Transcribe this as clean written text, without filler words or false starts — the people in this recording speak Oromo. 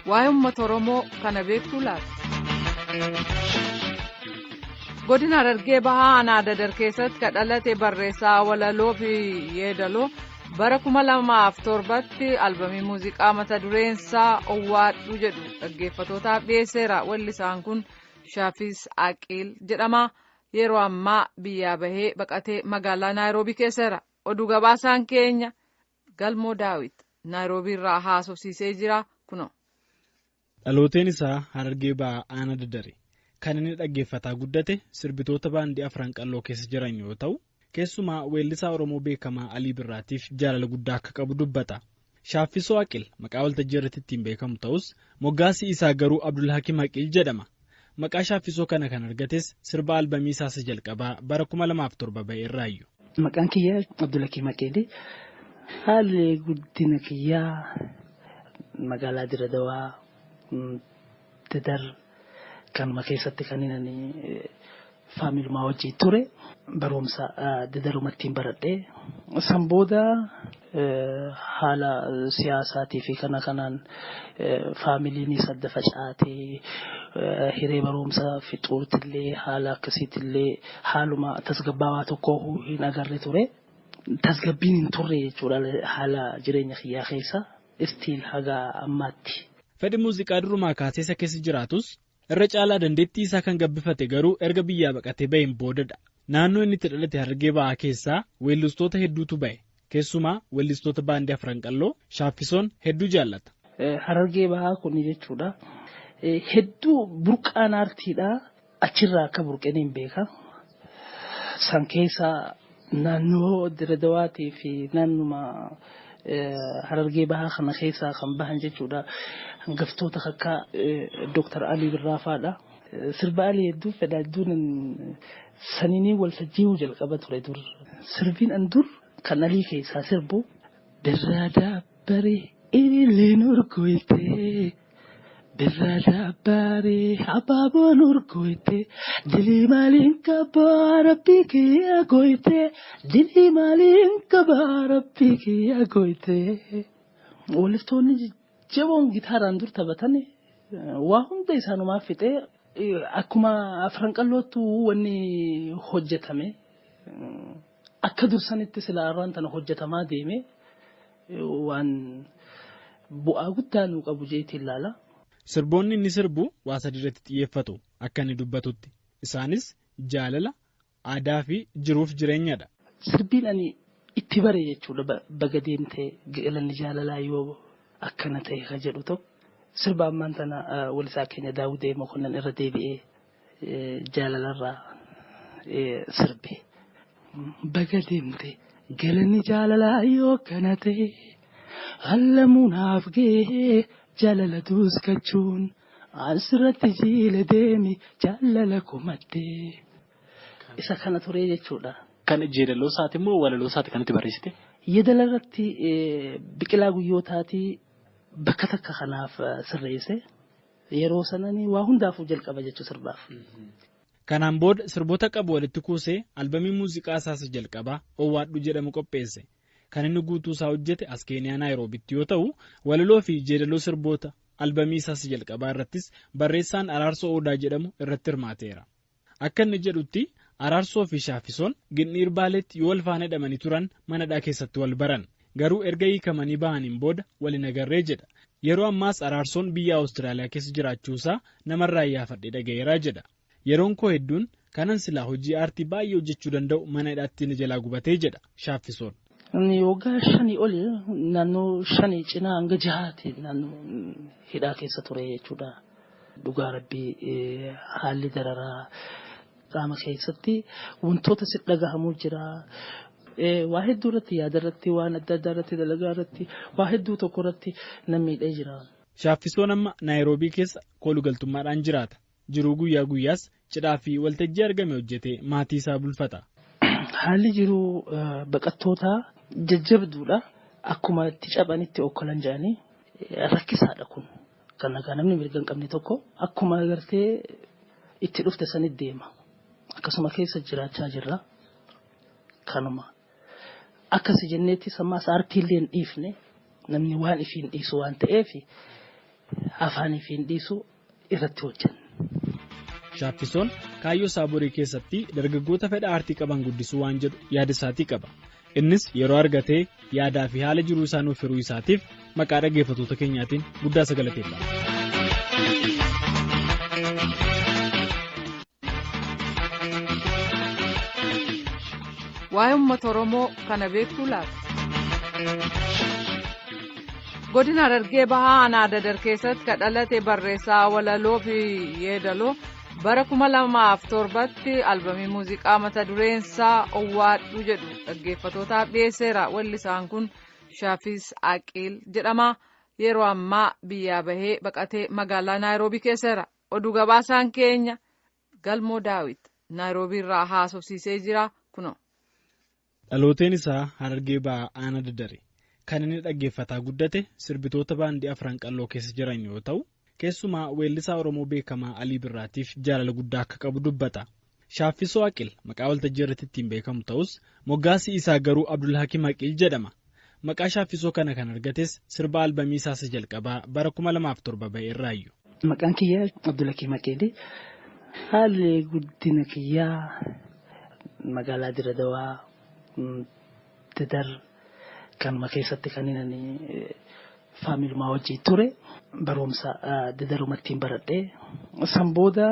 waa'ee uummata Oromoo kana beektuu laata? Godina Harargee Bahaa Anaadadar keessatti kan dhalate barreessaa walaloo fi yeedaloo bara 2007tti albamii muuziqaa mata dureensaa Owwaadhu jedhu dhaggeeffatootaaf dhiyeesseera. Wallisaan kun Shaafis Aqil jedhama. Yeroo ammaa biyyaa bahee baqatee magaalaa Naayiroobii keesseera. Oduu gabaasaan keenya Galmoo Daawit Naayiroobii irraa haasofsiisee jira kuno. Dhalooteen isaa Harargee Bahaa Anaadadar kan inni dhaggeeffataa guddate sirbitoota baandii afran qalloo keessa jiran yoo ta'u, keessumaa weellisaa Oromoo beekamaa Alii Birraatiif jaalala guddaa akka qabu dubbata. Shaaffisoo Aqil maqaa waltajjii irratti ittiin beekamu ta'us moggaasii isaa garuu Abdul Hakim Aqil jedhama. Maqaa Shaaffisoo kana kan argates sirba albamii isaa jalqabaa bara 2007 ba'e irraayyuu. Maqaan kiyyaa Abdul Hakim Aqil. Haalli guddina kiyyaa magaalaa Diradawaa Dadar kanuma keessatti kan inni faamilumaa wajjin ture. Barumsa Dadarumatti baradhee san booda haala siyaasaatii fi kanaan faamiliin sadda facaatee hiree barumsa fixuutillee haala akkasiitillee haaluma tasgabbaawaa tokko hin agarre ture. Tasgabbiin hin turre jechuudha haala jireenya kiyyaa keessa istiil haga ammaatti. Fedhi muuziqaa durumaa kaasee isa keessa jiraatus irra caalaa dandeettii isaa kan gabbifate garuu erga biyyaa baqatee baheen boodadha. Naannoo inni itti dhalate Harargee Bahaa keessaa weellistoota hedduutu bahe. Keessumaa weellistoota baandii afran qalloo Shaaffisoon hedduu jaallata. Harargee Bahaa kun jechuudha. Hedduu burqaan aartiidha. Achirraa akka burqeen hin beeka. San keessaa naannoo Diradawaatii fi naannuma Harargee Bahaa kana keessaa kan bahan jechuudha. Hangaftoota akka Dr. Alii Birraa fa'aadha. Sirba Alii hedduu fedha hedduun saniinii waltajjii jalqaba ture dur. Sirbiin an dur kan Alii keessaa sirbu birraa daabbaree ililleen urgoytee birraa daabbaree abaaboon urgoytee dilii maaliin qabaa rabbii kiyya goytee dilii maaliin qabaa rabbii kiyya goytee. Walistoonni jaboon gitaaraan dur taphatan waa hunda isaanumaaf fixee akkuma afran qallootu wanni hojjetame akka dursanitti silaarraan tana hojjetamaa deeme waan bu'aa guddaa nu qabu jeetii ilaala. Sirboonni inni sirbu waa sadii irratti xiyyeeffatu akka inni dubbatutti. Isaanis jaalala, aadaa fi jiruuf jireenyadha. Sirbiin ani itti bare jechuudha baga deemtee galanni jaalalaa yoo akkana ta'e ka jedhu tokko. Sirba ammaan tana walisaa keenya Daawudee Mokonnan irra deebi'ee jaalalarraa sirbe. Baga deemte galanni jaalalaa yoo kana ta'e hallamuunaaf gahee jaalala duuskachuun asirratti jiile deemi jaalala kumattee. Isa kana ture jechuudha. Kan jeedaloo isaati immoo walaloo isaati kanatti barreessite? Yeedala irratti biqilaa guyyootaatii bakka takka kanaaf sirreesse yeroo sananii waa hundaafuu jalqaba jechuu sirbaaf. Kanaan booda sirboota qabu walitti kuusee albamii muuziqaa isaas jalqabaa Owwaadhu jedhamu qopheesse. Kan inni guutuu isaa hojjete as Keeniyaa Naayiroobitti yoo ta'u, walaloo fi jeedaloo sirboota albamii isaas jalqabaa irrattis barreessaan Araarsoo Odaa jedhamu irratti hirmaateera. Akka inni jedhutti Araarsoo fi Shaaffisoon Ginniir Baaleetti yoo wal faana hidhamanii turan manadhaa keessatti wal baran. Garuu erga hiikamanii bahaniin booda waliin agarree jedha. Yeroo ammaas Araarsoon biyya Awustiraaliyaa keessa jiraachuusaa namarraa iyyaafadhee dhaga'eeraa jedha. Yeroon koo hedduun kanan silaa hojii aartii baay'ee hojjechuu danda'u mana hidhaatti ni jalaa gubatee jedha Shaaffisoon. Waggaa 5 oli naannoo 5 cinaa hanga 6 naannoo hidhaa keessa ture jechuudha. Dhugaa rabbii haalli dararaa qaama keessatti wantoota si dhagahamuu jira. Waa hedduu irratti yaada irratti waan adda addaa irratti dalagaa irratti waa hedduu tokko irratti namni hidhee jira. Shaaffisoon amma Naayiroobii keessa koolugaltummaadhaan jiraata. Jiruu guyyaa guyyaas cidhaa fi waltajjii argame hojjetee maatii isaa bulfata. Haalli jiruu baqattootaa jajjabduudha. Akkuma itti caphanitti okkolan jedhanii rakkisaadha kun. Kan namni mirga hin qabne tokko akkuma agartee itti dhufte sanitti deema. Akkasuma keessa jiraachaa jirra. Kanuma. Akkasi jenneetti sammaas aartiillee hin dhiifne namni waan ifiin dhiisu waan ta'eef afaanii fi hin dhiisu irratti hojjenna. Shaaffisoon kaayyoo Saaborii keessatti dargaggoota fedha aartii qaban guddisuu waan jedhu yaada isaatii qaba. Innis yeroo argatee yaadaa fi haala jiruu isaa nuuf hiruu isaatiif maqaa dhaggeeffattoota keenyaatiin guddaa galateeffama. Waa'ee uummata Oromoo kana beektuu laata? Godina Harargee Bahaa Aanaa Dadar keessatti kan dhalate barreessaa walaloo fi yeedaloo bara 2007tti albamii muuziqaa mata dureen isaa Owwaadhu jedhu dhaggeeffattootaaf dhiyeesseera. Weellisaan kun Shaafis Aqil jedhama. Yeroo ammaa biyyaa bahee baqatee magaalaa Naayiroobii keesseera. Oduu gabaasaan keenya Galmoo Daawit Naayiroobii irraa haasofsiisee jira kunoo. Dhalooteen isaa Harargee Bahaa Aanaa Dadar kan inni dhaggeeffataa guddate sirbitoota baandii afran qalloo keessa jiran yoo ta'u, keessumaa weellisaa Oromoo beekamaa Alii Birraatiif jaalala guddaa akka qabu dubbata. Shaaffisoo Aqil maqaa waltajjii irratti ittiin beekamu ta'us moggaasii isaa garuu Abdul Hakim Aqil jedhama. Maqaa Shaaffisoo kana kan argates sirba albamii isaa jalqabaa bara 2007 ba'e irraayu. Maqaan kiyyaa Abdul Hakim Aqil. Haalli guddina kiyyaa magaalaa Diradawaa Dadar kanuma keessatti kan inni faamilmaa wajjin ture. Barumsa Dadarumatti baradhee san booda